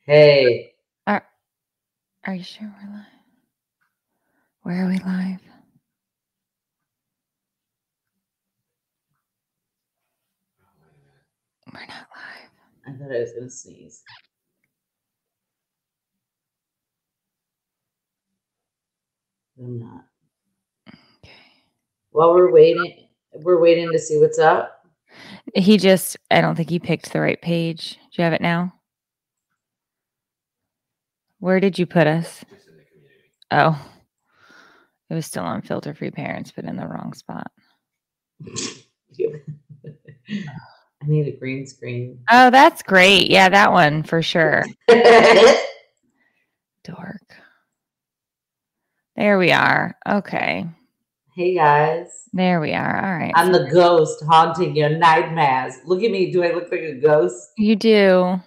Hey. Are you sure we're live? Where are we live? We're not live. I thought I was going to sneeze. I'm not. Okay. Well, we're waiting to see what's up. I don't think he picked the right page. Do you have it now? Where did you put us? Just in the community. Oh, it was still on filter-free parents, but in the wrong spot. I need a green screen. Oh, that's great. Yeah, that one for sure. Dork. There we are. Okay. Hey, guys. There we are. All right. I'm the ghost haunting your nightmares. Look at me. Do I look like a ghost? You do.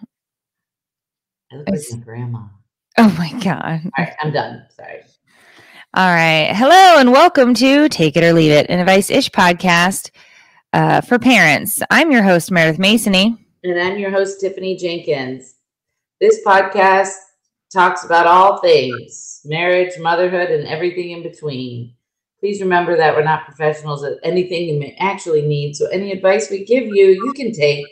I look like my grandma. Oh, my God. All right, I'm done. Sorry. All right. Hello and welcome to Take It or Leave It, an advice-ish podcast for parents. I'm your host, Meredith Masony. And I'm your host, Tiffany Jenkins. This podcast talks about all things, marriage, motherhood, and everything in between. Please remember that we're not professionals at anything you may actually need, so any advice we give you, you can take.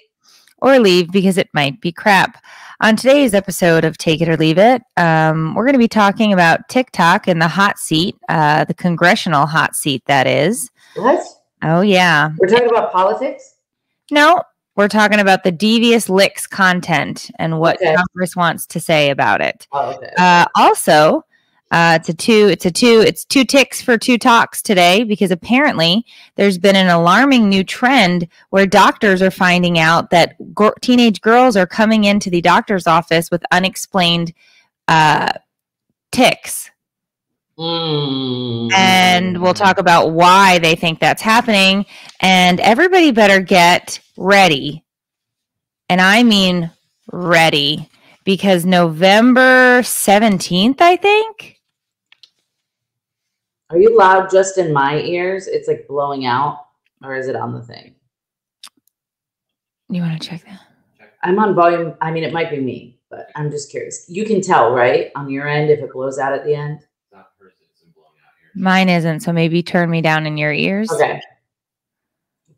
Or leave because it might be crap. On today's episode of Take It or Leave It, we're going to be talking about TikTok and the hot seat, the congressional hot seat, that is. What? Oh, yeah. We're talking about politics? No, we're talking about the devious licks content and what Congress wants to say about it. Oh, okay. Also, it's two ticks for two talks today, because apparently there's been an alarming new trend where doctors are finding out that teenage girls are coming into the doctor's office with unexplained tics. And we'll talk about why they think that's happening. And everybody better get ready. And I mean ready, because November 17th, I think. Are you loud just in my ears? It's like blowing out, or is it on the thing? You want to check that? I'm on volume. I mean, it might be me, but I'm just curious. You can tell, right, on your end if it blows out at the end? Not hers, it's blowing out here. Mine isn't, so maybe turn me down in your ears. Okay.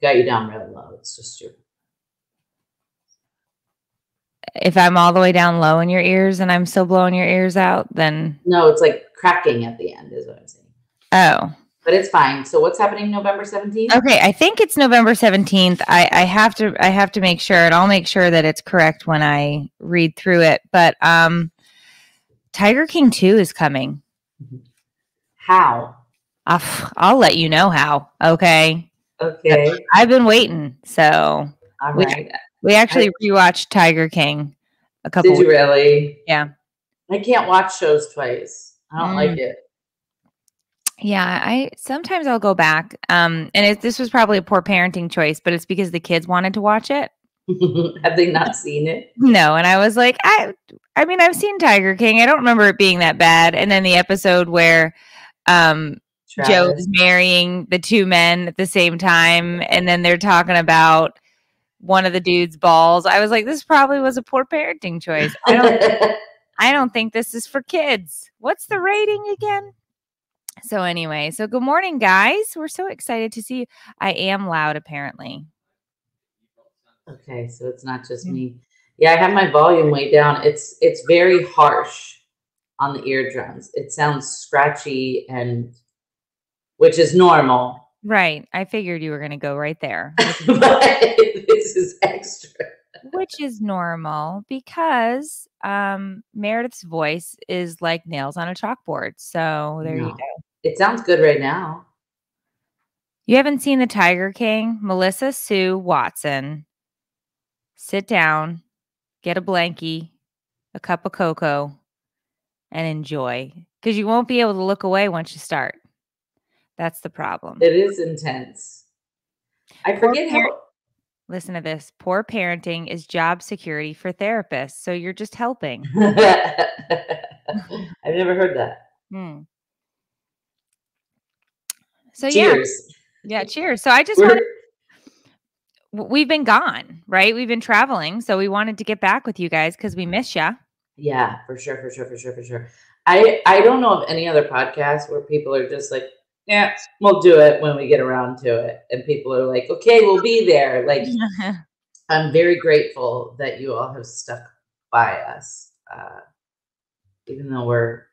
Got you down really low. It's just you. If I'm all the way down low in your ears and I'm still blowing your ears out, then... No, it's like cracking at the end is what I'm saying. Oh. But it's fine. So what's happening November 17th? Okay, I think it's November 17th. I have to make sure, and I'll make sure that it's correct when I read through it. But Tiger King 2 is coming. How? I'll let you know how. Okay. Okay. I've been waiting. So all right. We actually rewatched Tiger King a couple Did you really? Yeah. I can't watch shows twice. I don't like it. Yeah, sometimes I'll go back. And this was probably a poor parenting choice, but it's because the kids wanted to watch it. Have they not seen it? No, and I was like, I mean, I've seen Tiger King. I don't remember it being that bad. And then the episode where Joe is marrying the two men at the same time, and then they're talking about one of the dude's balls. I was like, this probably was a poor parenting choice. I don't think this is for kids. What's the rating again? So anyway, good morning, guys. We're so excited to see you. I am loud, apparently. Okay, so it's not just me. Yeah, I have my volume way down. It's very harsh on the eardrums. It sounds scratchy, which is normal. Right. I figured you were going to go right there. But this is extra. Which is normal because Meredith's voice is like nails on a chalkboard. So there you go. It sounds good right now. You haven't seen the Tiger King? Melissa Sue Watson. Sit down, get a blankie, a cup of cocoa, and enjoy. Because you won't be able to look away once you start. That's the problem. It is intense. I forget how... Listen to this. Poor parenting is job security for therapists. So you're just helping. I've never heard that. So cheers. Yeah, cheers. So I just wanted... We've been gone, right? We've been traveling. So we wanted to get back with you guys because we miss you. Yeah, for sure. I don't know of any other podcast where people are just like, yeah, we'll do it when we get around to it. And people are like, okay, we'll be there. Like, I'm very grateful that you all have stuck by us, even though we're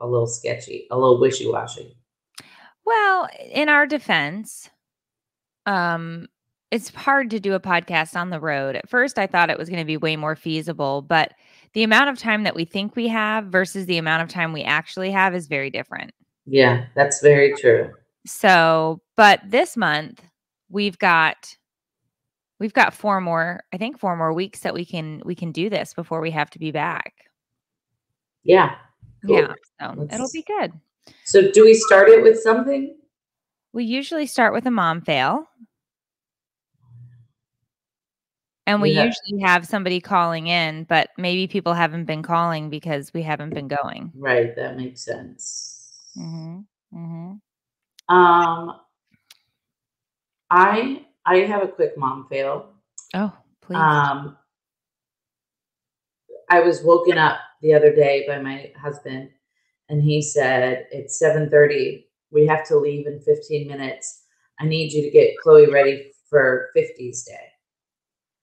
a little sketchy, a little wishy-washy. Well, in our defense, it's hard to do a podcast on the road. At first, I thought it was going to be way more feasible, but the amount of time that we think we have versus the amount of time we actually have is very different. Yeah, that's very true. So, but this month we've got 4 more weeks that we can do this before we have to be back. Yeah. Cool. Yeah. So it'll be good. So do we start it with something? We usually start with a mom fail. And we usually have somebody calling in, but maybe people haven't been calling because we haven't been going. Right. That makes sense. I have a quick mom fail. Oh, please. I was woken up the other day by my husband, and he said, it's 7:30. We have to leave in 15 minutes. I need you to get Chloe ready for 50s Day.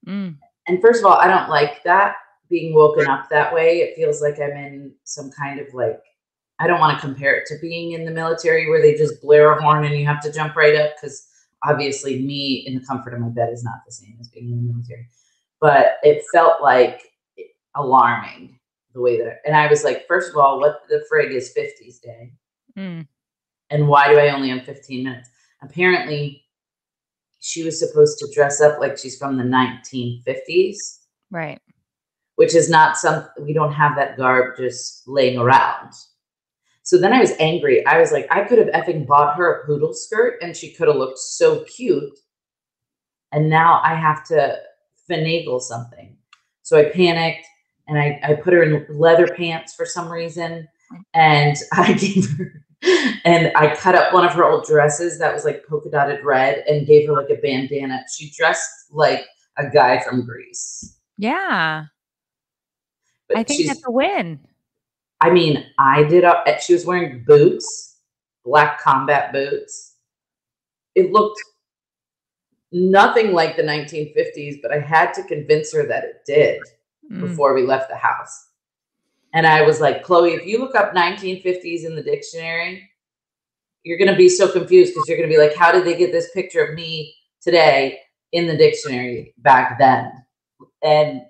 And first of all, I don't like that, being woken up that way. It feels like I'm in some kind of like, I don't want to compare it to being in the military where they just blare a horn and you have to jump right up, because obviously me in the comfort of my bed is not the same as being in the military. But it felt like alarming the way that, and I was like, first of all, what the frig is 50s Day? And why do I only have 15 minutes? Apparently, she was supposed to dress up like she's from the 1950s. Right. Which is not we don't have that garb just laying around. So then I was angry. I was like, I could have effing bought her a poodle skirt and she could have looked so cute. And now I have to finagle something. So I panicked and I put her in leather pants for some reason. And I gave her, and I cut up one of her old dresses that was like polka dotted red and gave her like a bandana. She dressed like a guy from Greece. Yeah. But I think that's a win. I mean, she was wearing boots, black combat boots. It looked nothing like the 1950s, but I had to convince her that it did before we left the house. And I was like, Chloe, if you look up 1950s in the dictionary, you're going to be so confused, because you're going to be like, how did they get this picture of me today in the dictionary back then? And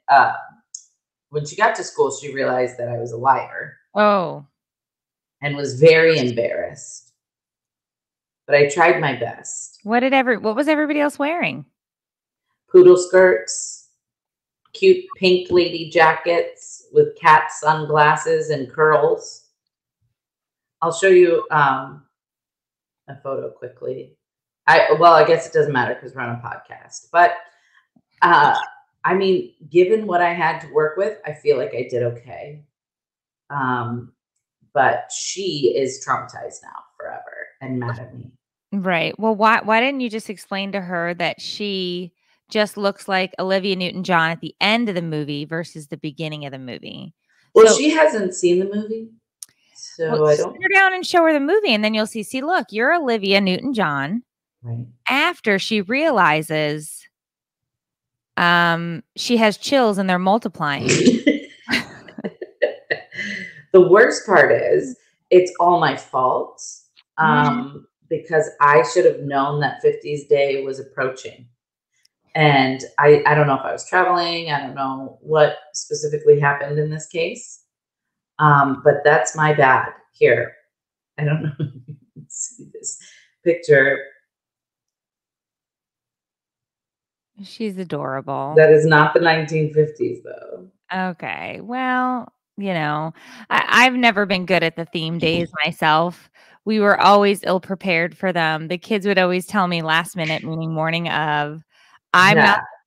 when she got to school, she realized that I was a liar. Oh. And was very embarrassed. But I tried my best. What was everybody else wearing? Poodle skirts, cute pink lady jackets with cat sunglasses and curls. I'll show you a photo quickly. I guess it doesn't matter because we're on a podcast. But I mean, given what I had to work with, I feel like I did okay. But she is traumatized now forever and mad at me. Right. Well, why didn't you just explain to her that she just looks like Olivia Newton-John at the end of the movie versus the beginning of the movie? Well, she hasn't seen the movie. So I don't. Sit her down and show her the movie, and then you'll see, look, you're Olivia Newton-John. Right. After she realizes she has chills and they're multiplying. The worst part is it's all my fault, because I should have known that 50s Day was approaching. And I don't know if I was traveling. I don't know what specifically happened in this case. But that's my bad. Here, I don't know if you can see this picture. She's adorable. That is not the 1950s, though. Okay. Well, I've never been good at the theme days myself. We were always ill prepared for them. The kids would always tell me last minute, meaning morning of, I'm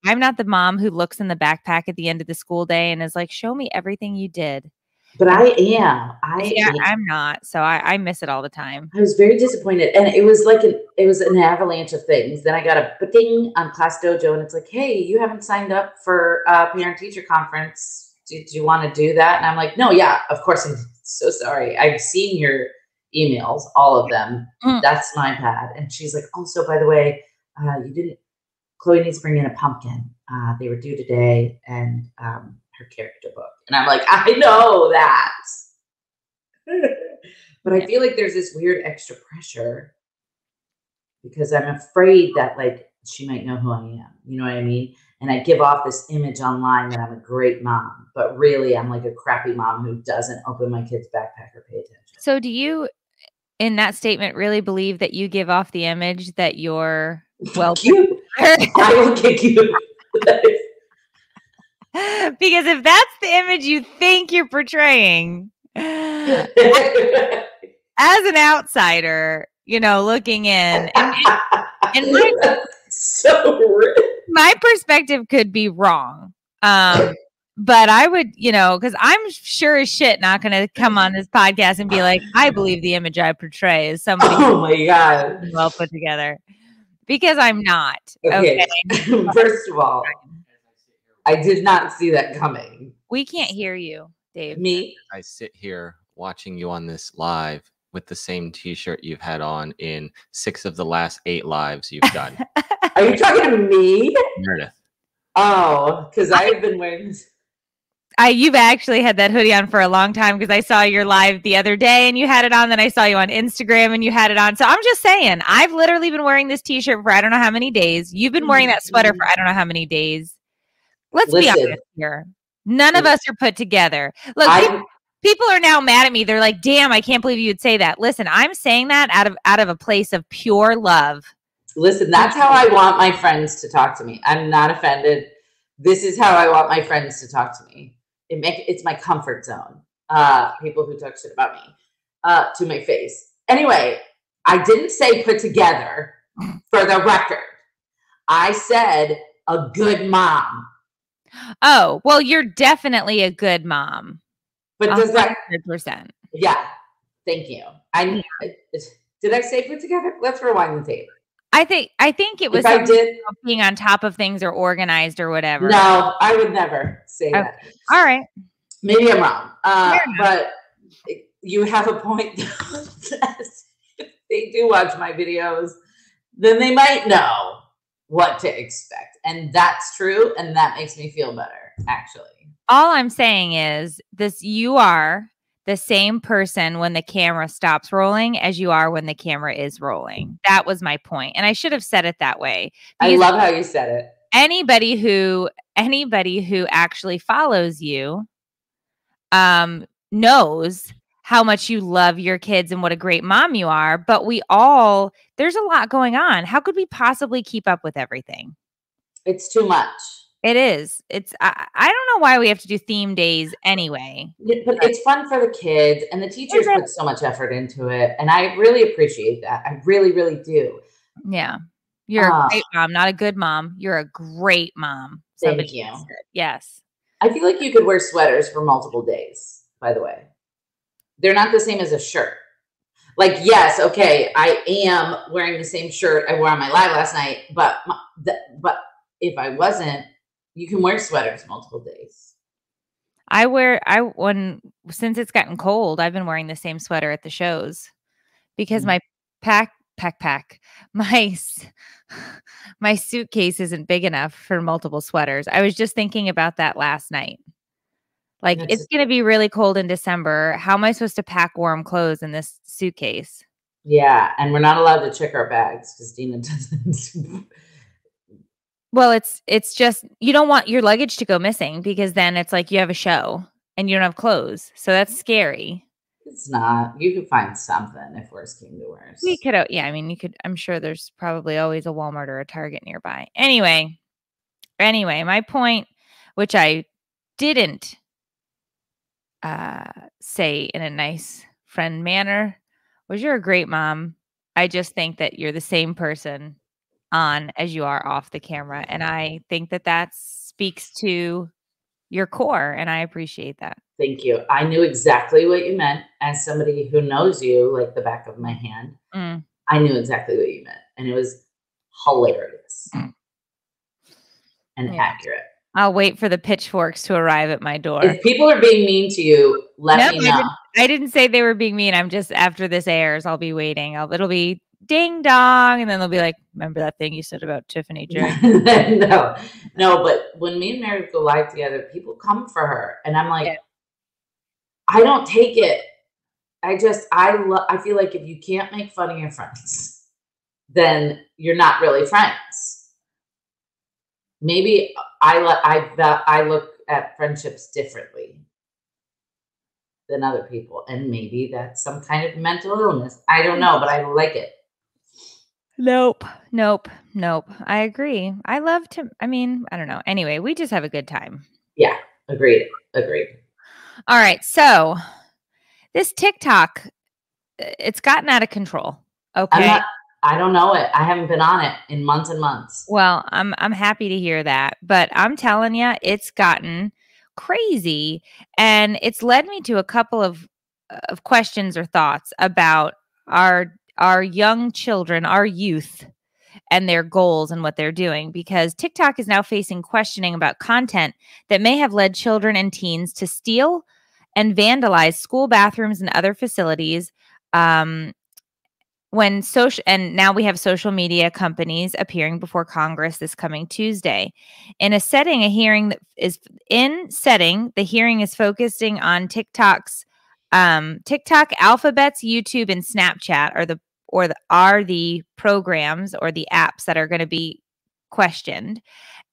not the mom who looks in the backpack at the end of the school day and is like, show me everything you did. But I am. I'm not. So I miss it all the time. I was very disappointed. And it was like an avalanche of things. Then I got a ding on Class Dojo, and it's like, hey, you haven't signed up for a parent teacher conference did you want to do that? And I'm like, no, yeah, of course. I'm so sorry. I've seen your emails, all of them. That's my bad. And she's like, oh, so by the way, Chloe needs to bring in a pumpkin. They were due today, and her character book. And I'm like, I know that. But I feel like there's this weird extra pressure because I'm afraid that like she might know who I am. You know what I mean? And I give off this image online that I'm a great mom, but really I'm like a crappy mom who doesn't open my kid's backpack or pay attention. So do you, in that statement, really believe that you give off the image that you're well cute? I will kick you. Because if that's the image you think you're portraying, as an outsider, you know, looking in, and my perspective could be wrong. But I would, you know, because I'm sure as shit not going to come on this podcast and be like, I believe the image I portray is somebody well put together, because I'm not. Okay. First of all, I did not see that coming. We can't hear you, Dave. Me? I sit here watching you on this live with the same t-shirt you've had on in 6 of the last 8 lives you've done. Are you talking to me? Meredith. Oh, because I've been wearing this. You've actually had that hoodie on for a long time, because I saw your live the other day and you had it on. Then I saw you on Instagram and you had it on. So I'm just saying, I've literally been wearing this t-shirt for I don't know how many days. You've been wearing that sweater for I don't know how many days. Let's be honest here. None of us are put together. Look, people are now mad at me. They're like, damn, I can't believe you would say that. Listen, I'm saying that out of a place of pure love. Listen, that's how I want my friends to talk to me. I'm not offended. This is how I want my friends to talk to me. It's my comfort zone. People who talk shit about me to my face. Anyway, I didn't say put together, for the record. I said a good mom. Oh, well, you're definitely a good mom. But does 100%. Yeah. Thank you. Did I say put together? Let's rewind the tape. I think it was being on top of things or organized or whatever. No, I would never say that. All right. Maybe I'm wrong. But you have a point. If they do watch my videos, then they might know what to expect. And that's true. And that makes me feel better, actually. All I'm saying is you are the same person when the camera stops rolling as you are when the camera is rolling. That was my point. And I should have said it that way. I love how you said it. Anybody who actually follows you knows how much you love your kids and what a great mom you are. But there's a lot going on. How could we possibly keep up with everything? It's too much. It is. I don't know why we have to do theme days anyway. But it's fun for the kids, and the teachers put so much effort into it. And I really appreciate that. I really, really do. Yeah. You're a great mom, not a good mom. You're a great mom. Thank you. Yes. I feel like you could wear sweaters for multiple days, by the way. They're not the same as a shirt. Like, yes, okay, I am wearing the same shirt I wore on my live last night, but if I wasn't, you can wear sweaters multiple days. Since it's gotten cold, I've been wearing the same sweater at the shows because my my suitcase isn't big enough for multiple sweaters. I was just thinking about that last night. Like, it's going to be really cold in December. How am I supposed to pack warm clothes in this suitcase? Yeah, and we're not allowed to check our bags because Dina doesn't. Well, it's just, you don't want your luggage to go missing because then it's like you have a show and you don't have clothes. So that's scary. It's not. You could find something if worse came to worse. We could, yeah. I mean, you could. I'm sure there's probably always a Walmart or a Target nearby. Anyway, my point, which I didn't say in a nice friend manner, was you're a great mom. I just think that you're the same person on as you are off the camera, and I think that speaks to your core, and I appreciate that. Thank you. I knew exactly what you meant. As somebody who knows you like the back of my hand, I knew exactly what you meant, and it was hilarious and accurate. I'll wait for the pitchforks to arrive at my door. If people are being mean to you, let me know. I didn't say they were being mean. I'm just, after this airs, I'll be waiting. It'll be ding dong, and then they'll be like, remember that thing you said about Tiffany Jenkins? no, but when me and Meredith go live together, people come for her, and I'm like, I don't take it. I feel like if you can't make fun of your friends, then you're not really friends. Maybe I look at friendships differently than other people, and maybe that's some kind of mental illness. I don't know, but I like it. Nope. I agree. I don't know. Anyway, we just have a good time. Yeah, agreed. All right, so this TikTok, it's gotten out of control. Okay. I don't know it. I haven't been on it in months and months. Well, I'm happy to hear that, but I'm telling you, it's gotten crazy, and it's led me to a couple of questions or thoughts about our young children, our youth, and their goals and what they're doing, because TikTok is now facing questioning about content that may have led children and teens to steal and vandalize school bathrooms and other facilities. And now we have social media companies appearing before Congress this coming Tuesday. The hearing is focusing on TikTok, Alphabet's YouTube, and Snapchat are the programs or the apps that are going to be questioned.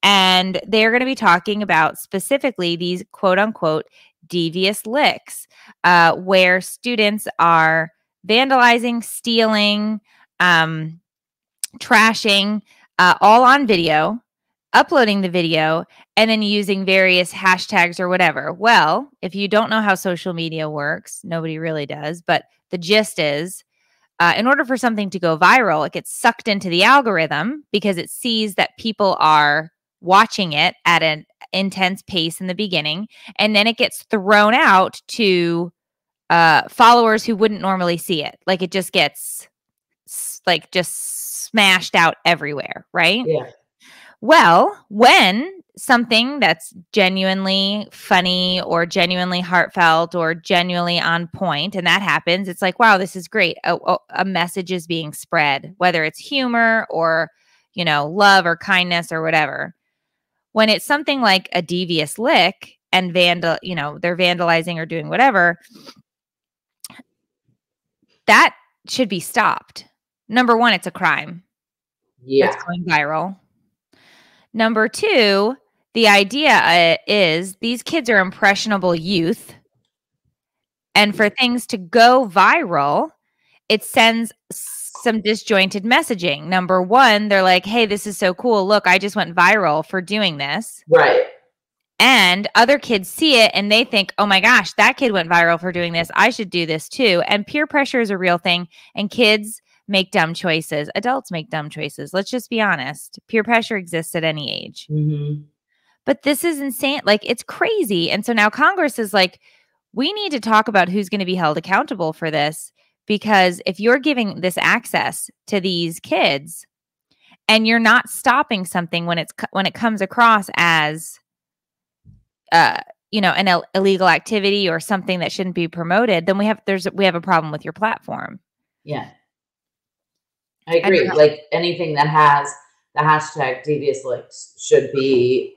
And they're going to be talking about specifically these quote unquote devious licks, where students are vandalizing, stealing, trashing, all on video, uploading the video, and then using various hashtags or whatever. Well, if you don't know how social media works, nobody really does, but the gist is, in order for something to go viral, it gets sucked into the algorithm because it sees that people are watching it at an intense pace in the beginning, and then it gets thrown out to followers who wouldn't normally see it. Like, it just gets just smashed out everywhere, right? Yeah. Well, when something that's genuinely funny or genuinely heartfelt or genuinely on point, and that happens, it's like, wow, this is great. A message is being spread, whether it's humor or, love or kindness or whatever. When it's something like a devious lick and they're vandalizing or doing whatever, that should be stopped. Number one, it's a crime. Yeah. It's going viral. Number two, the idea is these kids are impressionable youth. And for things to go viral, it sends some disjointed messaging. Number one, they're like, hey, this is so cool. Look, I just went viral for doing this. Right. And other kids see it and they think, oh my gosh, that kid went viral for doing this. I should do this too. And peer pressure is a real thing. And kids make dumb choices. Adults make dumb choices. Let's just be honest. Peer pressure exists at any age. Mm-hmm. But this is insane. Like, it's crazy. And so now Congress is like, we need to talk about who's going to be held accountable for this, because if you're giving this access to these kids and you're not stopping something when it comes across as an illegal activity or something that shouldn't be promoted, then we have a problem with your platform. Yeah. I agree. Like, anything that has the hashtag devious licks should be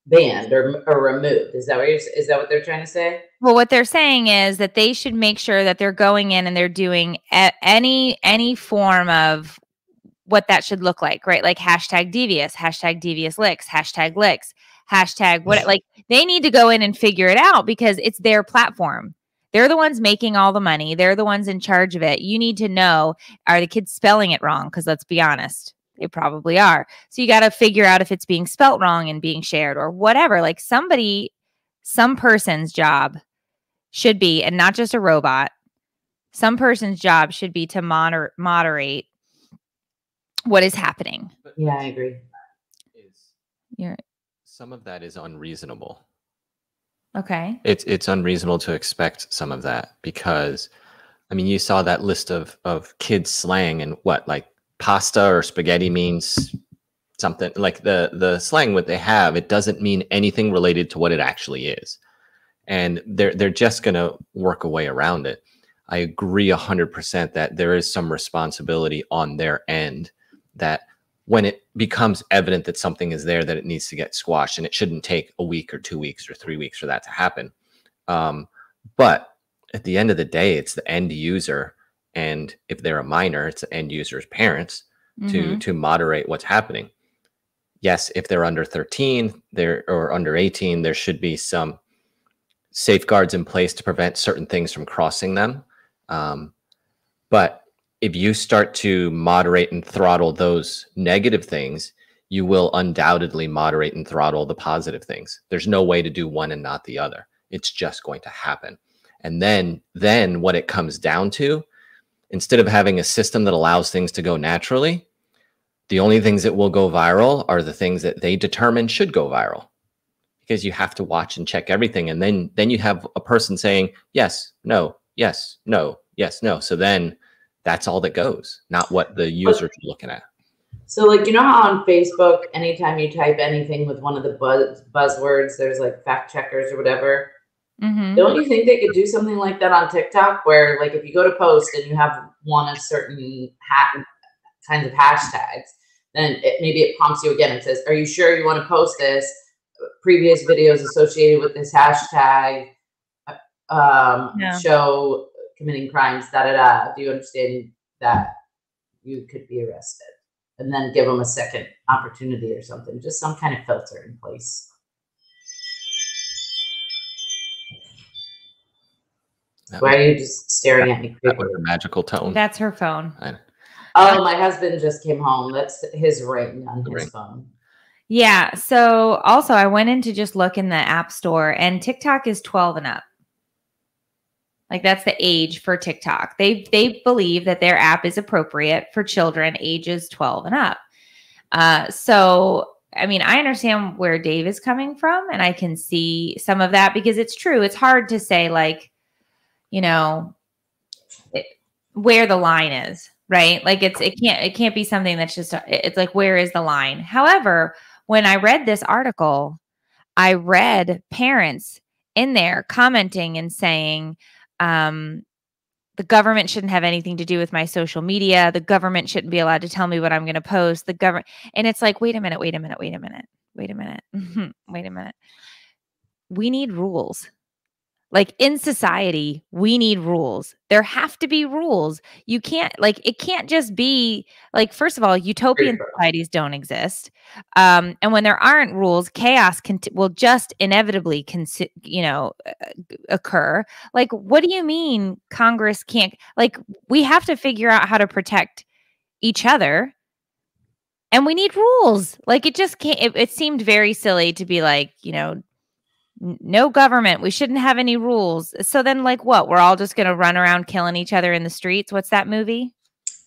banned or removed. Is that what they're trying to say? Well, what they're saying is that they should make sure that they're going in and they're doing any form of what that should look like, right? Like hashtag devious licks, hashtag licks, hashtag what, like, they need to go in and figure it out because it's their platform. They're the ones making all the money. They're the ones in charge of it. You need to know, are the kids spelling it wrong? Because let's be honest, they probably are. So you got to figure out if it's being spelt wrong and being shared or whatever. Like, some person's job should be, and not just a robot, some person's job should be to moderate what is happening. Yeah, I agree. Some of that is unreasonable. Okay. It's unreasonable to expect some of that because, I mean, you saw that list of kids slang and what, like pasta or spaghetti means something like the slang what they have, it doesn't mean anything related to what it actually is. And they're just going to work a way around it. I agree 100% that there is some responsibility on their end, that when it becomes evident that something is there, that it needs to get squashed, and it shouldn't take a week or 2 weeks or 3 weeks for that to happen. But at the end of the day, it's the end user. And if they're a minor, it's the end user's parents to moderate what's happening. Yes, if they're under 13 or under 18, there should be some safeguards in place to prevent certain things from crossing them. But if you start to moderate and throttle those negative things, you will undoubtedly moderate and throttle the positive things. There's no way to do one and not the other. It's just going to happen. And then what it comes down to, instead of having a system that allows things to go naturally, the only things that will go viral are the things that they determine should go viral, because you have to watch and check everything. And then you have a person saying, yes, no, yes, no, yes, no. So then that's all that goes, not what the users are looking at. So like, you know how on Facebook, anytime you type anything with one of the buzzwords, there's like fact checkers or whatever. Don't you think they could do something like that on TikTok, where like if you go to post and you have one of certain kinds of hashtags, then maybe it prompts you again and says, are you sure you want to post this? Previous videos associated with this hashtag show committing crimes, Do you understand that you could be arrested? And then give them a second opportunity or something, just some kind of filter in place. Why are you just staring at me? That was a magical tone. That's her phone. Oh, my husband just came home. That's his ring on his phone. Yeah. So also I went in to just look in the app store, and TikTok is 12 and up. Like that's the age for TikTok. They believe that their app is appropriate for children ages 12 and up. So, I mean, I understand where Dave is coming from, and I can see some of that, because it's true. It's hard to say, like, you know, where the line is, right? Like it can't be something that's just, it's like, where is the line? However, when I read this article, I read parents in there commenting and saying, the government shouldn't have anything to do with my social media. The government shouldn't be allowed to tell me what I'm going to post. The government. And it's like, wait a minute. We need rules. Like in society, we need rules. There have to be rules. You can't, like, it can't just be like, first of all, utopian societies don't exist. And when there aren't rules, chaos will just inevitably, occur. Like, what do you mean Congress can't, like, we have to figure out how to protect each other. And we need rules. Like, it just can't, it seemed very silly to be like, no government. We shouldn't have any rules. So then, like, what? We're all just going to run around killing each other in the streets? What's that movie?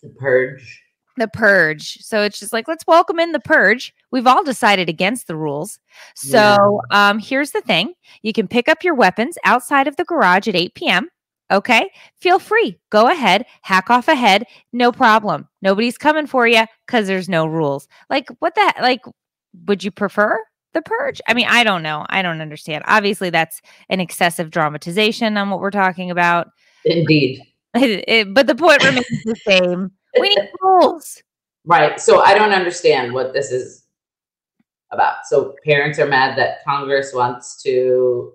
The Purge. The Purge. So it's just like, let's welcome in the Purge. We've all decided against the rules. So here's the thing. You can pick up your weapons outside of the garage at 8 p.m. Okay? Feel free. Go ahead. Hack off a head. No problem. Nobody's coming for you because there's no rules. Like, what the, like, would you prefer the Purge? I mean, I don't know. I don't understand. Obviously, that's an excessive dramatization on what we're talking about. Indeed. But the point remains the same. We need rules. Right. So I don't understand what this is about. So parents are mad that Congress wants to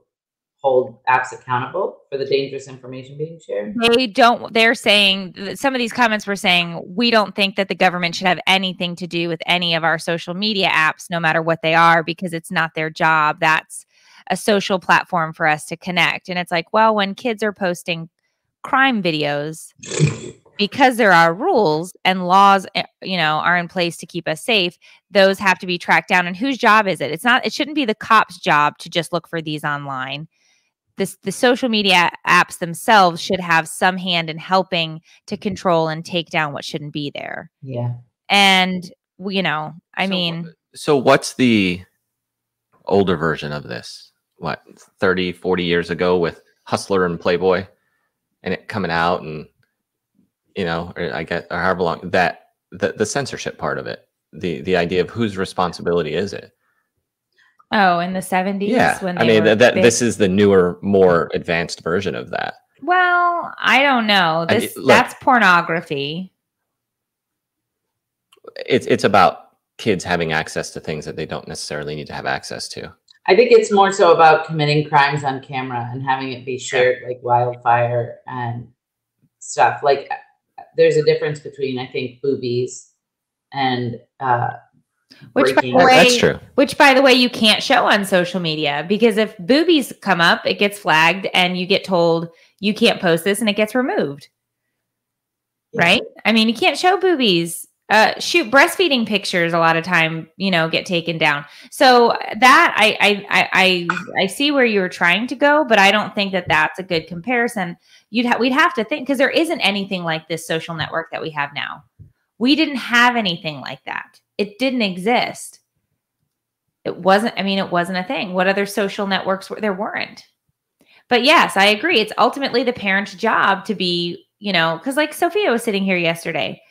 hold apps accountable for the dangerous information being shared? They don't. They're saying, some of these comments were saying, we don't think that the government should have anything to do with any of our social media apps, no matter what they are, because it's not their job. That's a social platform for us to connect. And it's like, well, when kids are posting crime videos, because there are rules and laws, are in place to keep us safe, those have to be tracked down. And whose job is it? It shouldn't be the cop's job to just look for these online. The social media apps themselves should have some hand in helping to control and take down what shouldn't be there. Yeah. And, So what's the older version of this? What, 30, 40 years ago with Hustler and Playboy and it coming out and, or however long, that the censorship part of it. the idea of whose responsibility is it? Oh, in the 70s? Yeah. When I mean, this is the newer, more advanced version of that. Well, I don't know. That's pornography. It's about kids having access to things that they don't necessarily need to have access to. I think it's more so about committing crimes on camera and having it be shared like wildfire and stuff. Like, there's a difference between, I think, boobies and that's true. Which, by the way, you can't show on social media, because if boobies come up, it gets flagged and you get told you can't post this and it gets removed. Yeah. Right? I mean, you can't show boobies. Breastfeeding pictures a lot of time, get taken down. So that I see where you were trying to go, but I don't think that that's a good comparison. We'd have to think, because there isn't anything like this social network that we have now. We didn't have anything like that. It didn't exist. It wasn't a thing. What other social networks there weren't? But yes, I agree. It's ultimately the parent's job to be, because like Sophia was sitting here yesterday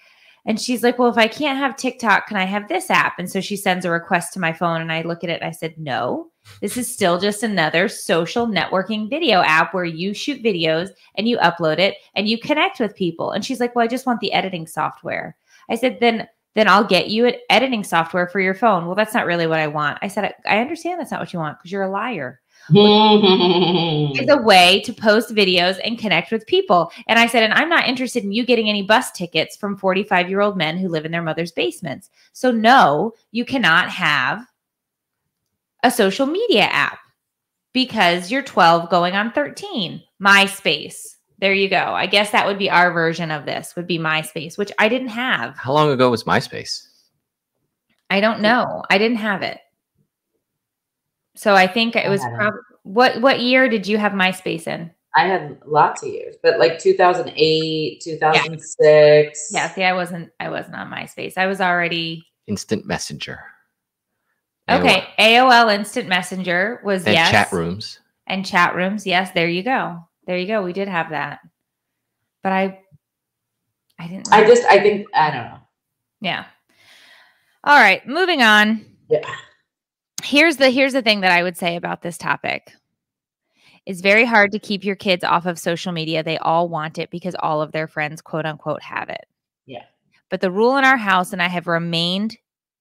and she's like, well, if I can't have TikTok, can I have this app? And so she sends a request to my phone and I look at it and I said, no, this is still just another social networking video app where you shoot videos and you upload it and you connect with people. And she's like, well, I just want the editing software. I said, then I'll get you an editing software for your phone. Well, that's not really what I want. I said, I understand that's not what you want because you're a liar. It's a way to post videos and connect with people. And I said, and I'm not interested in you getting any bus tickets from 45-year-old men who live in their mother's basements. So no, you cannot have a social media app because you're 12 going on 13. MySpace. There you go. I guess that would be our version of this, would be MySpace, which I didn't have. How long ago was MySpace? I don't know. I didn't have it. So I think it was probably, what year did you have MySpace in? I had lots of years, but like 2008, 2006. Yeah, see, I wasn't on MySpace. I was already Instant Messenger. Okay, AOL Instant Messenger was and chat rooms. And chat rooms, yes, there you go. There you go. We did have that. But I didn't I think I don't know. Yeah. All right, moving on. Yeah. Here's the thing that I would say about this topic. It's very hard to keep your kids off of social media. They all want it because all of their friends, quote unquote, have it. Yeah. But the rule in our house, and I have remained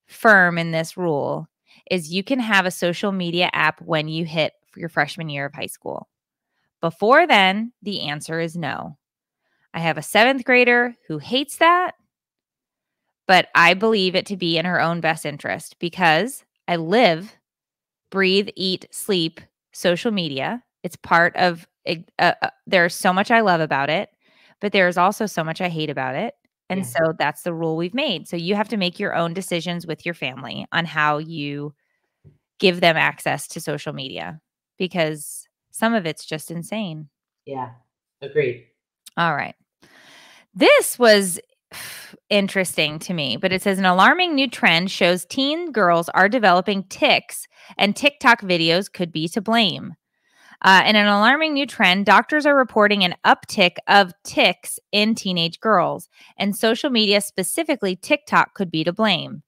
firm in this rule, is you can have a social media app when you hit your freshman year of high school. Before then, the answer is no. I have a 7th grader who hates that, but I believe it to be in her own best interest because I live, breathe, eat, sleep social media. It's part of there's so much I love about it, but there's also so much I hate about it. And so that's the rule we've made. So you have to make your own decisions with your family on how you give them access to social media because some of it's just insane. Yeah, agreed. All right. This was interesting to me, but it says an alarming new trend shows teen girls are developing tics and TikTok videos could be to blame. In an alarming new trend, doctors are reporting an uptick of tics in teenage girls, and social media, specifically TikTok, could be to blame.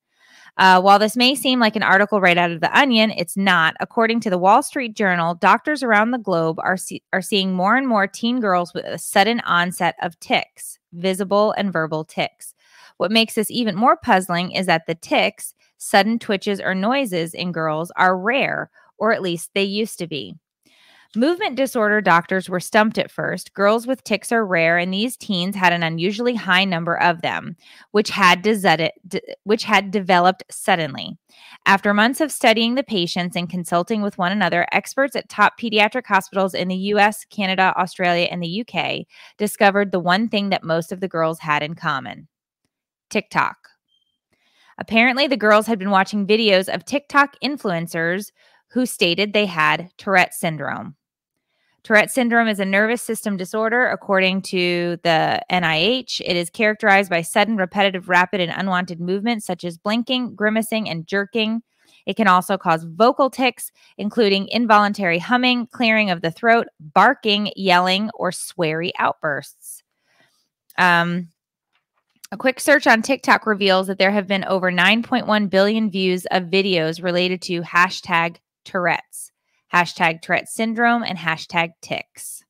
While this may seem like an article right out of The Onion, it's not. According to the Wall Street Journal, doctors around the globe are seeing more and more teen girls with a sudden onset of tics, visible and verbal tics. What makes this even more puzzling is that the tics, sudden twitches or noises in girls, are rare, or at least they used to be. Movement disorder doctors were stumped at first. Girls with tics are rare, and these teens had an unusually high number of them, which had developed suddenly. After months of studying the patients and consulting with one another, experts at top pediatric hospitals in the US, Canada, Australia, and the UK discovered the one thing that most of the girls had in common: TikTok. Apparently, the girls had been watching videos of TikTok influencers who stated they had Tourette syndrome. Tourette syndrome is a nervous system disorder. According to the NIH, it is characterized by sudden, repetitive, rapid, and unwanted movements such as blinking, grimacing, and jerking. It can also cause vocal tics, including involuntary humming, clearing of the throat, barking, yelling, or sweary outbursts. A quick search on TikTok reveals that there have been over 9.1 billion views of videos related to hashtag Tourette's, hashtag Tourette syndrome, and hashtag tics.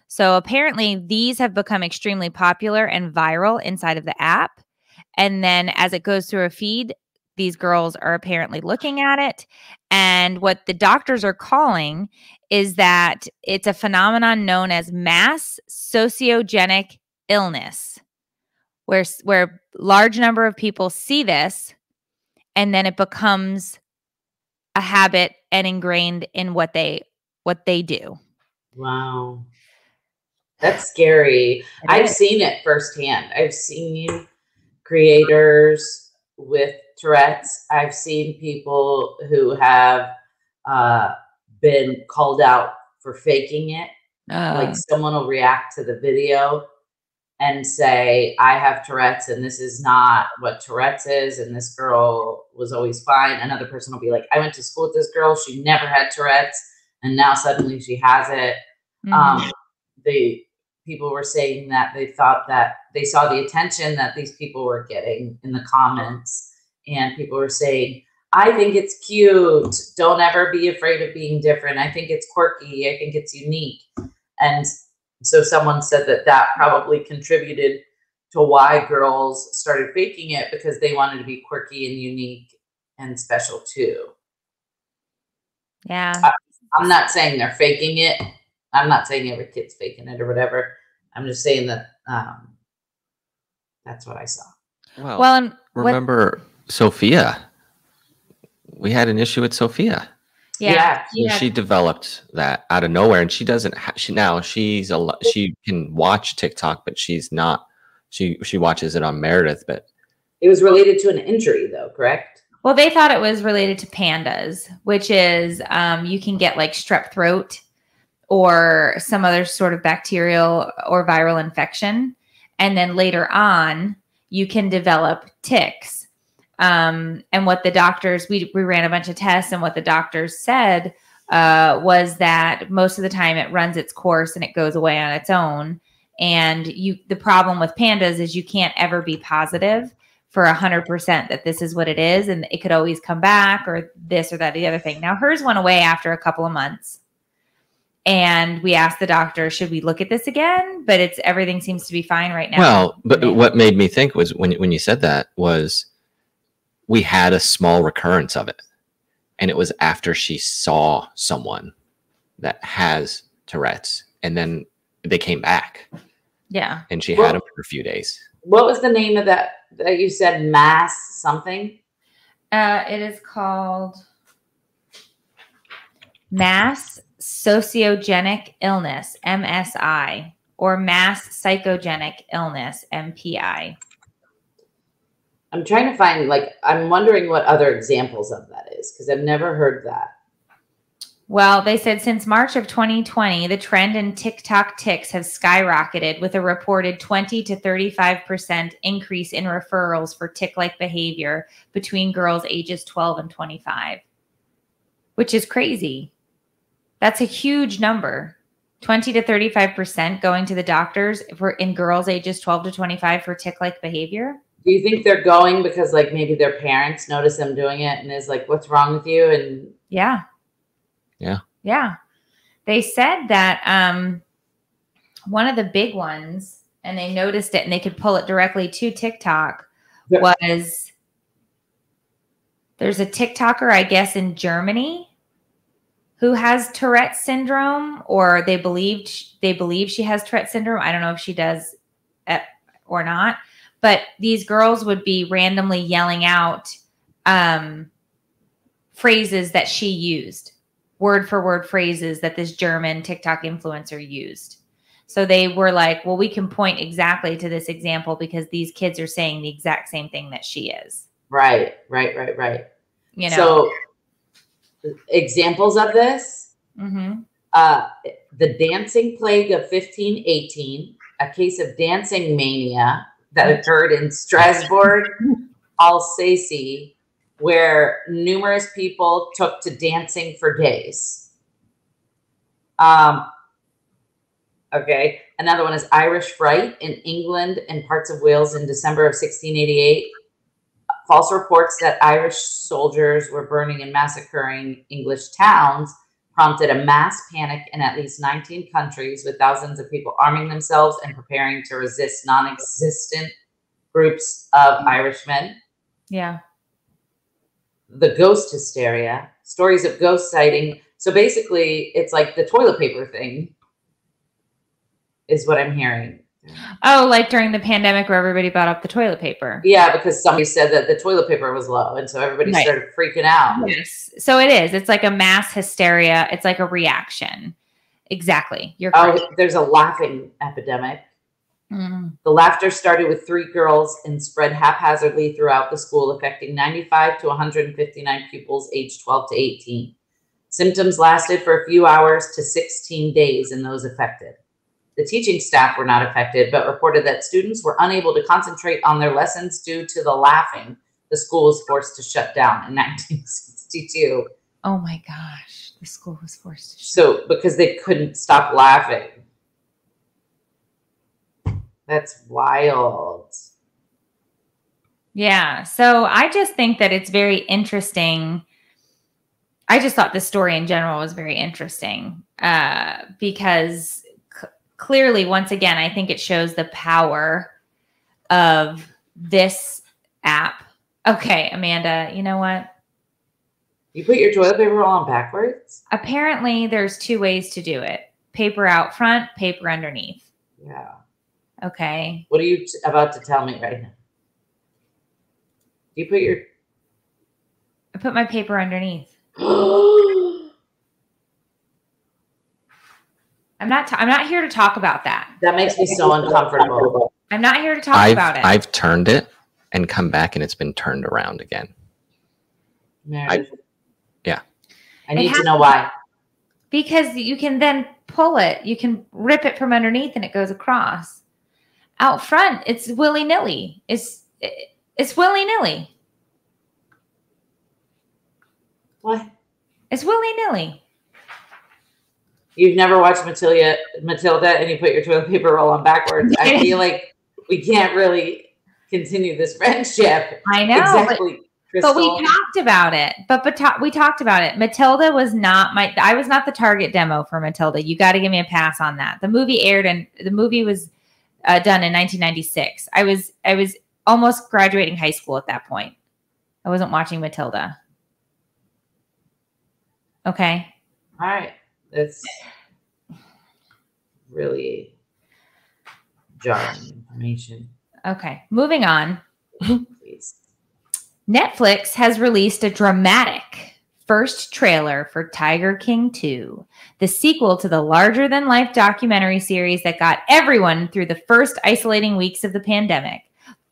So apparently these have become extremely popular and viral inside of the app. And then as it goes through a feed, these girls are apparently looking at it. And what the doctors are calling is that it's a phenomenon known as mass sociogenic illness, where large number of people see this and then it becomes a habit and ingrained in what they do. Wow. That's scary. I've seen it firsthand. I've seen creators with Tourette's. I've seen people who have been called out for faking it. Like someone will react to the video and say, I have Tourette's and this is not what Tourette's is. And this girl was always fine. Another person will be like, I went to school with this girl. She never had Tourette's. And now suddenly she has it. People were saying that they thought that they saw the attention that these people were getting in the comments. And people were saying, I think it's cute. Don't ever be afraid of being different. I think it's quirky. I think it's unique. And so someone said that that probably contributed to why girls started faking it, because they wanted to be quirky and unique and special too. Yeah. I'm not saying they're faking it. I'm not saying every kid's faking it or whatever. I'm just saying that that's what I saw. Well, and remember Sophia? We had an issue with Sophia. Yeah. So she developed that out of nowhere, and she doesn't. She can watch TikTok, but she's not. She watches it on Meredith, but it was related to an injury, though, correct? Well, they thought it was related to pandas, which is you can get like strep throat or some other sort of bacterial or viral infection, and then later on you can develop tics. And what the doctors, we ran a bunch of tests, and what the doctors said was that most of the time it runs its course and it goes away on its own. And the problem with pandas is you can't ever be positive for 100% that this is what it is. And it could always come back, or this or that, the other thing. Now hers went away after a couple of months. And we asked the doctor, should we look at this again? But everything seems to be fine right now. Well, but what made me think was when you said that was, we had a small recurrence of it. And it was after she saw someone that has Tourette's, and then they came back. Yeah. And she had them for a few days. What was the name of that you said? Mass something? It is called Mass Sociogenic Illness, MSI, or Mass Psychogenic Illness, MPI. I'm trying to find, I'm wondering what other examples of that is, because I've never heard that. Well, they said since March of 2020, the trend in TikTok tics has skyrocketed, with a reported 20 to 35% increase in referrals for tic-like behavior between girls ages 12 and 25, which is crazy. That's a huge number. 20 to 35% going to the doctors in girls ages 12 to 25 for tic-like behavior. Do you think they're going because maybe their parents notice them doing it and is like, what's wrong with you? And yeah. They said that one of the big ones, and they noticed it and they could pull it directly to TikTok, was there's a TikToker, I guess, in Germany who has Tourette syndrome, or they believe she has Tourette syndrome. I don't know if she does or not. But these girls would be randomly yelling out phrases that she used, word for word phrases that this German TikTok influencer used. So they were like, well, we can point exactly to this example because these kids are saying the exact same thing that she is. Right. You know, so examples of this, the dancing plague of 1518, a case of dancing mania that occurred in Strasbourg, Alsace, where numerous people took to dancing for days. Okay. Another one is Irish Fright in England and parts of Wales in December of 1688. False reports that Irish soldiers were burning and massacring English towns prompted a mass panic in at least 19 countries, with thousands of people arming themselves and preparing to resist non-existent groups of Irishmen. Yeah. The ghost hysteria, stories of ghost sighting. So basically, it's like the toilet paper thing is what I'm hearing. Oh, like during the pandemic where everybody bought up the toilet paper. Yeah, because somebody said that the toilet paper was low, and so everybody started freaking out. Yes. So it is. It's like a mass hysteria. It's like a reaction. Exactly. You're correct. Oh, there's a laughing epidemic. The laughter started with 3 girls and spread haphazardly throughout the school, affecting 95 to 159 pupils aged 12 to 18. Symptoms lasted for a few hours to 16 days in those affected. The teaching staff were not affected, but reported that students were unable to concentrate on their lessons due to the laughing. The school was forced to shut down in 1962. Oh my gosh. The school was forced to shut down. So because they couldn't stop laughing. That's wild. Yeah. So I just think that it's very interesting. I just thought the story in general was very interesting because clearly, once again, I think it shows the power of this app. Okay, Amanda, you know what? You put your toilet paper roll on backwards? Apparently, there's 2 ways to do it. Paper out front, paper underneath. Yeah. Okay. What are you about to tell me right now? You put your... I put my paper underneath. I'm not here to talk about that. That makes me so uncomfortable. I'm not here to talk about it. I've turned it and come back and it's been turned around again. Meredith. Yeah. I need to know why. Because you can then pull it. You can rip it from underneath and it goes across. Out front, it's willy-nilly. It's willy-nilly. What? It's willy-nilly. You've never watched Matilda and you put your toilet paper roll on backwards. I feel like we can't really continue this friendship. I know. Exactly. But we talked about it. We talked about it. Matilda was not I was not the target demo for Matilda. You got to give me a pass on that. The movie aired and the movie was done in 1996. I was almost graduating high school at that point. I wasn't watching Matilda. Okay. All right. That's really jarring information. Okay. Moving on. Please. Netflix has released a dramatic first trailer for Tiger King 2, the sequel to the larger-than-life documentary series that got everyone through the first isolating weeks of the pandemic.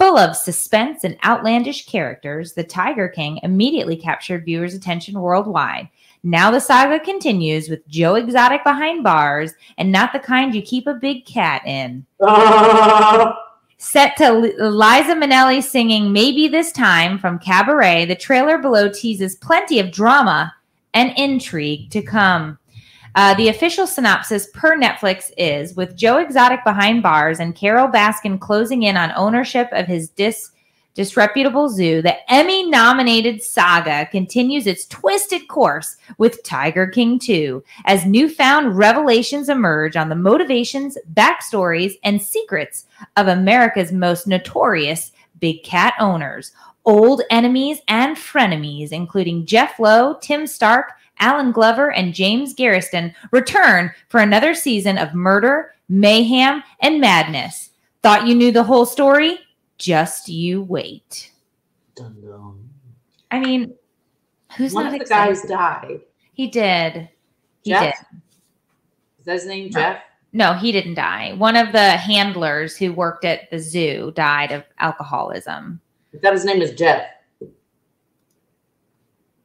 Full of suspense and outlandish characters, The Tiger King immediately captured viewers' attention worldwide. Now the saga continues with Joe Exotic behind bars and not the kind you keep a big cat in. Set to Liza Minnelli singing Maybe This Time from Cabaret, the trailer below teases plenty of drama and intrigue to come. The official synopsis per Netflix is, with Joe Exotic behind bars and Carol Baskin closing in on ownership of his disreputable zoo, the Emmy-nominated saga continues its twisted course with Tiger King 2, as newfound revelations emerge on the motivations, backstories, and secrets of America's most notorious big cat owners, old enemies and frenemies, including Jeff Lowe, Tim Stark, Alan Glover, and James Garrison, return for another season of murder, mayhem, and madness. Thought you knew the whole story? Just you wait. Dun, dun. I mean, who's one not of the excited? guys died? He did. Jeff? Is that his name, Jeff? No, he didn't die. One of the handlers who worked at the zoo died of alcoholism. I thought his name was Jeff.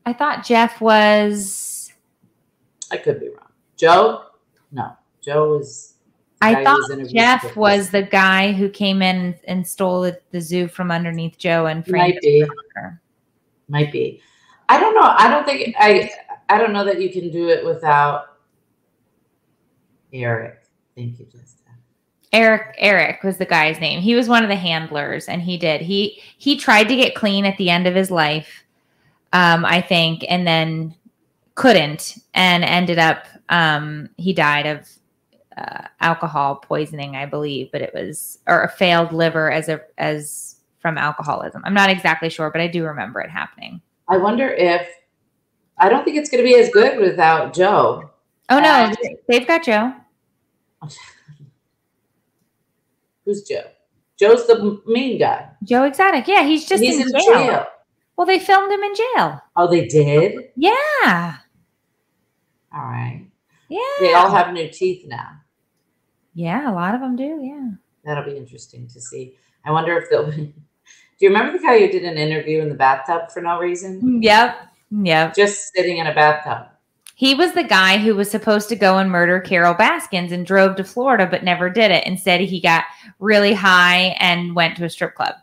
I thought Jeff was... I could be wrong. Joe? No. Joe was... I thought Jeff was the guy who came in and stole the zoo from underneath Joe and framed him. Might be. I don't know. I don't know that you can do it without Eric. Thank you, Jessica. Eric was the guy's name. He was one of the handlers, and he tried to get clean at the end of his life, I think, and then couldn't, and ended up he died of alcohol poisoning, I believe, but it was or a failed liver as from alcoholism. I'm not exactly sure, but I do remember it happening. I wonder if I don't think it's going to be as good without Joe. Oh no, they've got Joe. Who's Joe? Joe's the main guy. Joe Exotic. Yeah, he's in jail. Well, they filmed him in jail. Oh, they did? Yeah. All right. Yeah. They all have new teeth now. Yeah, a lot of them do. Yeah. That'll be interesting to see. I wonder if they'll be. Do you remember the guy who did an interview in the bathtub for no reason? Yep. Yep. Just sitting in a bathtub. He was the guy who was supposed to go and murder Carol Baskins and drove to Florida, but never did it. Instead, he got really high and went to a strip club.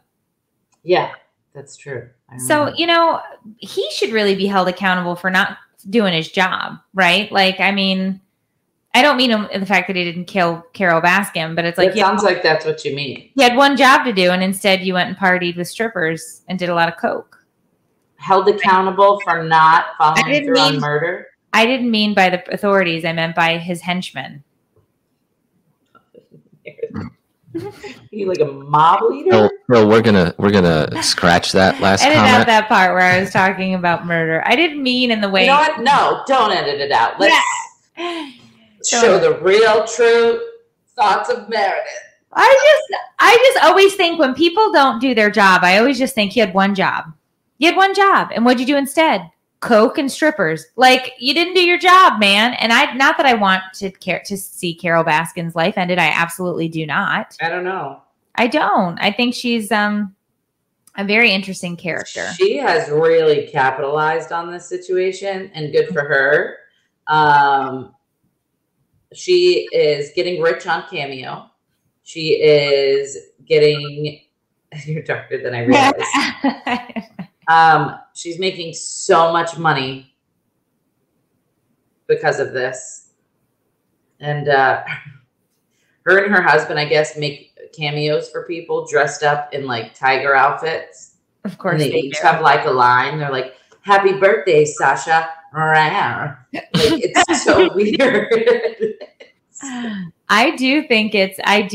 Yeah, that's true. So, he should really be held accountable for not doing his job, right? Like, I mean, I don't mean the fact that he didn't kill Carol Baskin, but it's like... It sounds like that's what you mean. He had one job to do, and instead you went and partied with strippers and did a lot of coke. Held accountable for not following through on murder? I didn't mean by the authorities. I meant by his henchmen. You like a mob leader? No, we're gonna scratch that last comment. Edit out that part where I was talking about murder. I didn't mean in the way. You know what? No, don't edit it out. Let's show the real, true thoughts of Meredith. I just always think when people don't do their job, I always just think you had one job. You had one job, and what'd you do instead? Coke and strippers. Like, you didn't do your job, man. And not that I want to see Carol Baskin's life ended. I absolutely do not. I don't know. I don't. I think she's a very interesting character. She has really capitalized on this situation, and good for her. She is getting rich on Cameo. She is getting... You're darker than I realized. She's making so much money because of this. And her and her husband, I guess, make cameos for people dressed up in like tiger outfits. Of course. And they each have like a line. They're like, "Happy birthday, Sasha." Like, it's so weird. I do think it's, I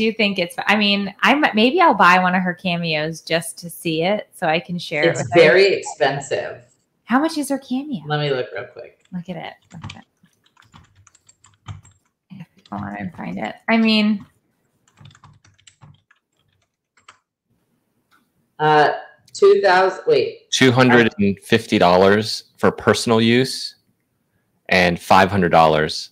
mean, maybe I'll buy one of her cameos just to see it so I can share it with her. It's very expensive. How much is her cameo? Let me look real quick. Look at it. If I want to find it. I mean, $250 for personal use and $500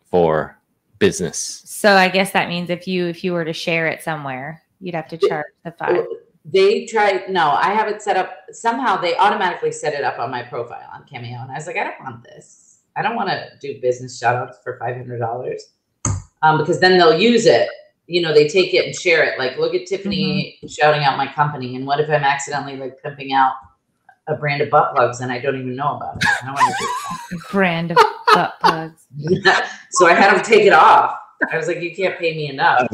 for business. So I guess that means if you were to share it somewhere, you'd have to charge the $5. No, I have it set up. Somehow they automatically set it up on my profile on Cameo. And I was like, I don't want this. I don't want to do business shout outs for $500. Because then they'll use it. They take it and share it. Like, look at Tiffany shouting out my company. And what if I'm accidentally like pimping out a brand of butt plugs and I don't even know about it? I don't want to do that. Brand of butt plugs. So I had them take it off. I was like, you can't pay me enough.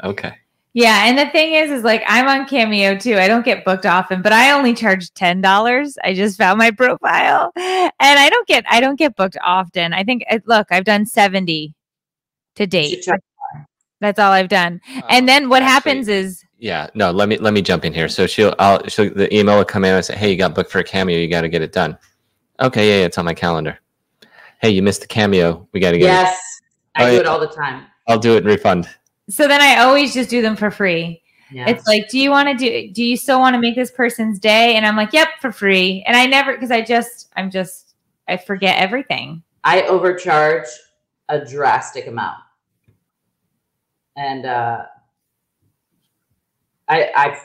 Okay. Yeah, and the thing is like I'm on Cameo too. I don't get booked often, but I only charge $10. I just found my profile, and I don't get booked often. I think I've done 70 to date. That's all I've done. And then what happens is let me jump in here. So the email will come in and say, "Hey, you got booked for a Cameo. You got to get it done." Okay, yeah, it's on my calendar. Hey, you missed the Cameo. We got to get it. Yes, I do it all the time. I'll do it and refund. So then I always just do them for free. Yeah. It's like, do you still want to make this person's day? And I'm like, yep, for free. And I never, because I forget everything. I overcharge a drastic amount. And I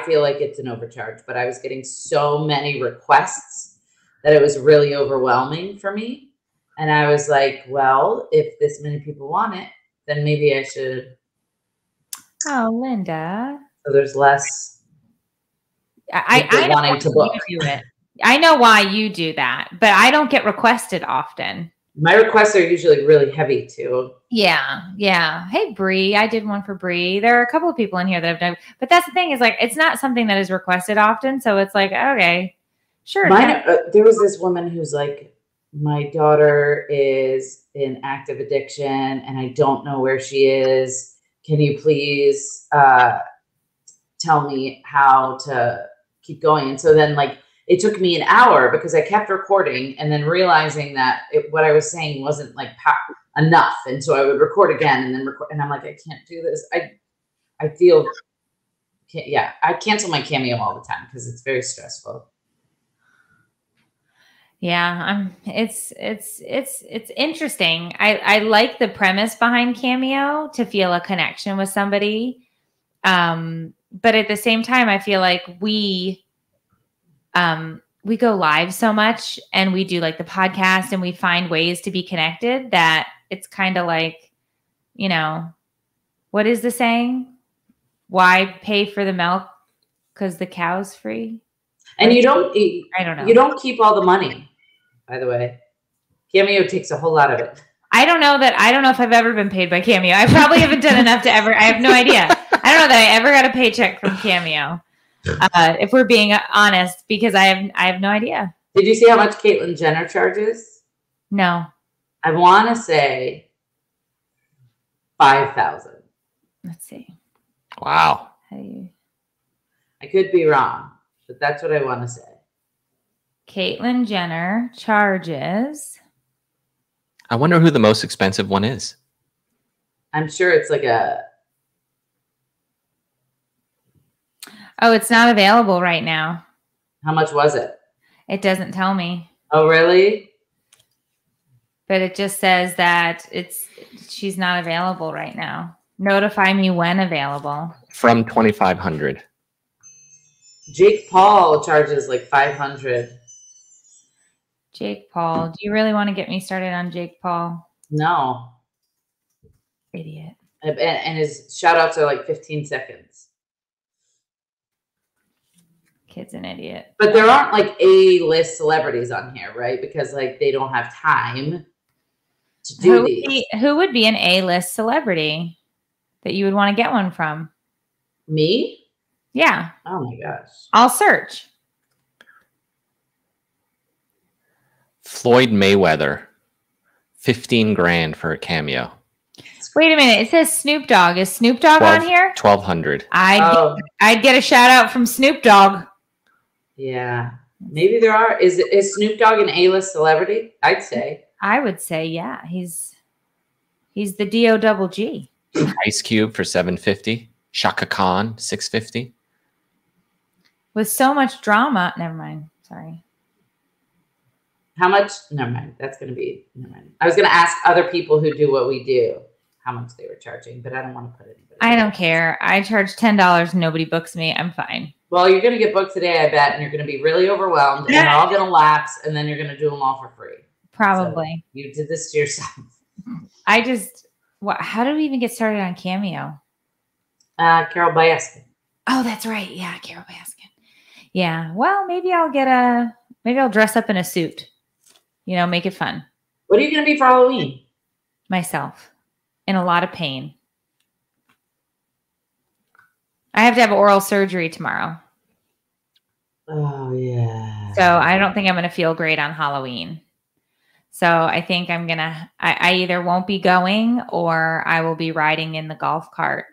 feel like it's an overcharge, but I was getting so many requests that it was really overwhelming for me. And I was like, well, if this many people want it, then maybe I should. Oh, Linda. So there's less. I wanting to book. Do it. I know why you do that, but I don't get requested often. My requests are usually really heavy too. Yeah. Yeah. Hey, Bree. I did one for Bree. There are a couple of people in here that have done, but that's the thing is like, it's not something that is requested often. So it's like, okay, sure. There was this woman who's like, my daughter is in active addiction and I don't know where she is. Can you please tell me how to keep going? And so then like, it took me an hour because I kept recording and then realizing that what I was saying wasn't like enough. And so I would record again and then record. And I'm like, I can't do this. I feel, I cancel my Cameo all the time because it's very stressful. Yeah, it's interesting. I like the premise behind Cameo to feel a connection with somebody. But at the same time, I feel like we go live so much and we do like the podcast and we find ways to be connected that it's kind of like, you know, what is the saying? Why pay for the milk? Because the cow's free. And you don't, I don't know. You don't keep all the money, by the way. Cameo takes a whole lot of it. I don't know if I've ever been paid by Cameo. I probably haven't done enough to ever, I have no idea. I don't know that I ever got a paycheck from Cameo. If we're being honest, because I have no idea. Did you see how much Caitlyn Jenner charges? No. I want to say 5,000. Let's see. Wow. I could be wrong, but that's what I want to say. Caitlyn Jenner charges. I wonder who the most expensive one is. I'm sure it's like a. Oh, it's not available right now. How much was it? It doesn't tell me. Oh, really? But it just says that she's not available right now. Notify me when available. From 2,500. Jake Paul charges like 500. Jake Paul. Do you really want to get me started on Jake Paul? No. Idiot. And his shout outs are like 15 seconds. Kid's an idiot. But there aren't like A-list celebrities on here, right? Because like they don't have time to do these. Who would be an A-list celebrity that you would want to get one from? Me? Yeah. Oh my gosh. I'll search. Floyd Mayweather, 15 grand for a cameo. Wait a minute. It says Snoop Dogg. Is Snoop Dogg on here? 1,200. I'd get a shout out from Snoop Dogg. Yeah. Maybe there are. Is Snoop Dogg an A-list celebrity? I'd say. I would say, yeah. He's the D-O-double-G. Ice Cube for 750. Shaka Khan, 650. With so much drama. Never mind. Sorry. How much? Never mind. That's going to be, never mind. I was going to ask other people who do what we do how much they were charging, but I don't want to put anybody. I don't care. I charge $10. Nobody books me. I'm fine. Well, you're going to get booked today, I bet, and you're going to be really overwhelmed, and they're all going to lapse, and then you're going to do them all for free. Probably. So you did this to yourself. How do we even get started on Cameo? Carol Baskin. Oh, that's right. Yeah, Carol Baskin. Yeah. Well, maybe I'll dress up in a suit. You know, make it fun. What are you going to be for Halloween? Myself. In a lot of pain. I have to have oral surgery tomorrow. Oh, yeah. So I don't think I'm going to feel great on Halloween. So I think I either won't be going or I will be riding in the golf cart.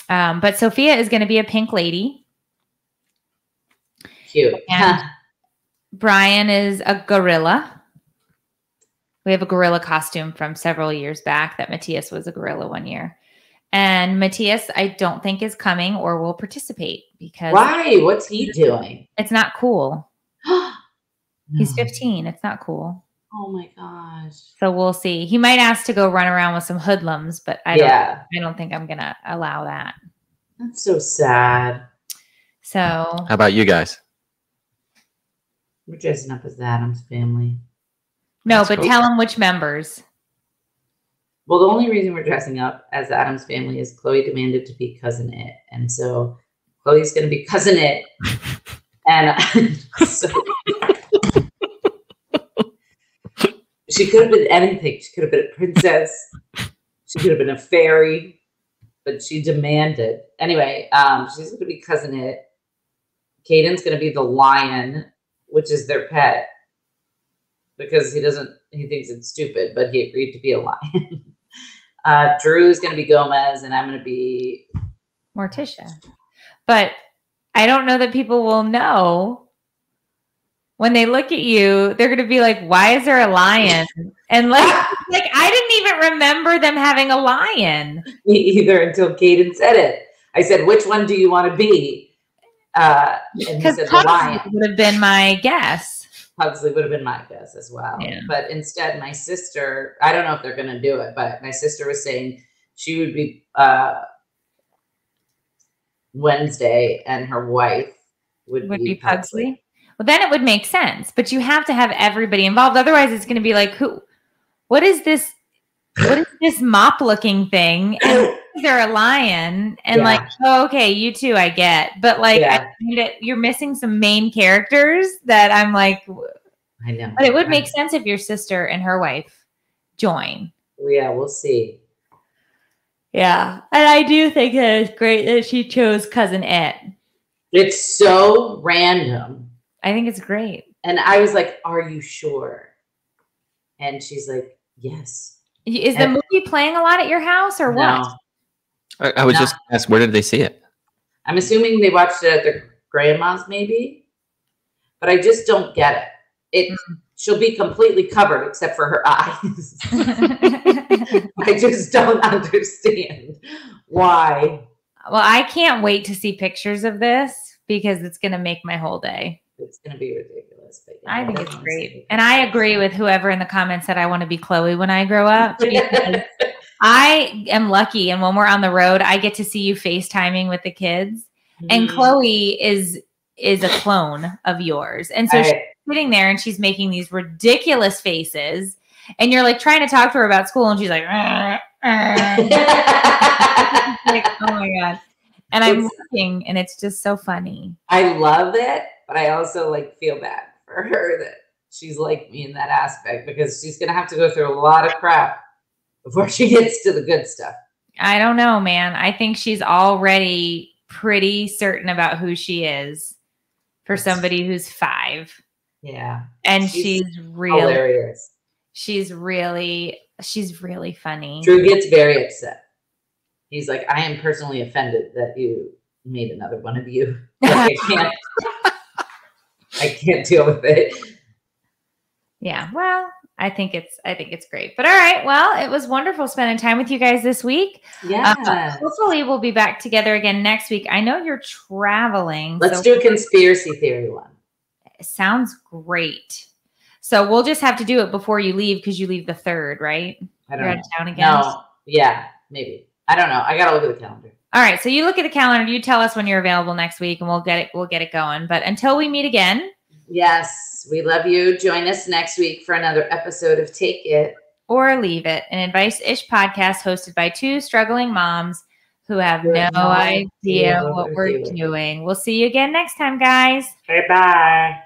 But Sophia is going to be a pink lady. Cute. And Brian is a gorilla. We have a gorilla costume from several years back that Matthias was a gorilla one year. And Matthias, I don't think is coming or will participate because why? What's he doing? It's not cool. No. He's 15. It's not cool. Oh my gosh. So we'll see. He might ask to go run around with some hoodlums, but I don't think I'm gonna allow that. That's so sad. So how about you guys? We're dressing up as the Addams Family. No, That's but cool. Tell them which members. Well, the only reason we're dressing up as the Addams Family is Chloe demanded to be Cousin It. And so Chloe's going to be Cousin It. And so She could have been anything. She could have been a princess. She could have been a fairy, but she demanded. Anyway, she's going to be Cousin It. Caden's going to be the lion, which is their pet, because he thinks it's stupid, but he agreed to be a lion. Drew's going to be Gomez, and I'm going to be Morticia. But I don't know that people will know. When they look at you, they're going to be like, why is there a lion? And like I didn't even remember them having a lion. Me either until Caden said it. I said, which one do you want to be? And he said the lion. Would have been my guess. Pugsley would have been my guess as well. Yeah. But instead, my sister, I don't know if they're going to do it, but my sister was saying she would be Wednesday and her wife would be Pugsley. Well, then it would make sense, but you have to have everybody involved. Otherwise, it's going to be like, what is this mop looking thing? And is there a lion? And like, oh, okay, you too, I get. But like, you're missing some main characters that I'm like, I know. But it would make sense if your sister and her wife join. Yeah, we'll see. Yeah. And I do think that it's great that she chose Cousin It. It's so random. I think it's great. And I was like, are you sure? And she's like, yes. Is the movie playing a lot at your house or what? I was just asked, where did they see it? I'm assuming they watched it at their grandma's maybe. But I just don't get it. She'll be completely covered except for her eyes. I just don't understand why. Well, I can't wait to see pictures of this because it's going to make my whole day. It's going to be ridiculous. But I think it's great. And I agree with whoever in the comments said I want to be Chloe when I grow up. I am lucky. And when we're on the road, I get to see you FaceTiming with the kids. And Chloe is a clone of yours. And so she's sitting there and she's making these ridiculous faces. And you're like trying to talk to her about school. And she's like, like, oh my God. And I'm looking and it's just so funny. I love it. But I also like feel bad for her that she's like me in that aspect because she's going to have to go through a lot of crap before she gets to the good stuff. I don't know, man. I think she's already pretty certain about who she is for somebody who's 5. Yeah. And she's really hilarious. She's really funny. Drew gets very upset. He's like, I am personally offended that you made another one of you. Like, I can't deal with it. Yeah, well, I think it's great. But all right, well, it was wonderful spending time with you guys this week. Yeah. Hopefully we'll be back together again next week. I know you're traveling. Let's do a conspiracy theory one. Sounds great. So we'll just have to do it before you leave because you leave the 3rd, right? You're out of town again? No. Yeah, maybe. I don't know. I got to look at the calendar. All right. So you look at the calendar. You tell us when you're available next week and we'll get it going. But until we meet again. Yes. We love you. Join us next week for another episode of Take It or Leave It, an advice-ish podcast hosted by 2 struggling moms who have no idea what we're doing. We'll see you again next time, guys. Bye-bye.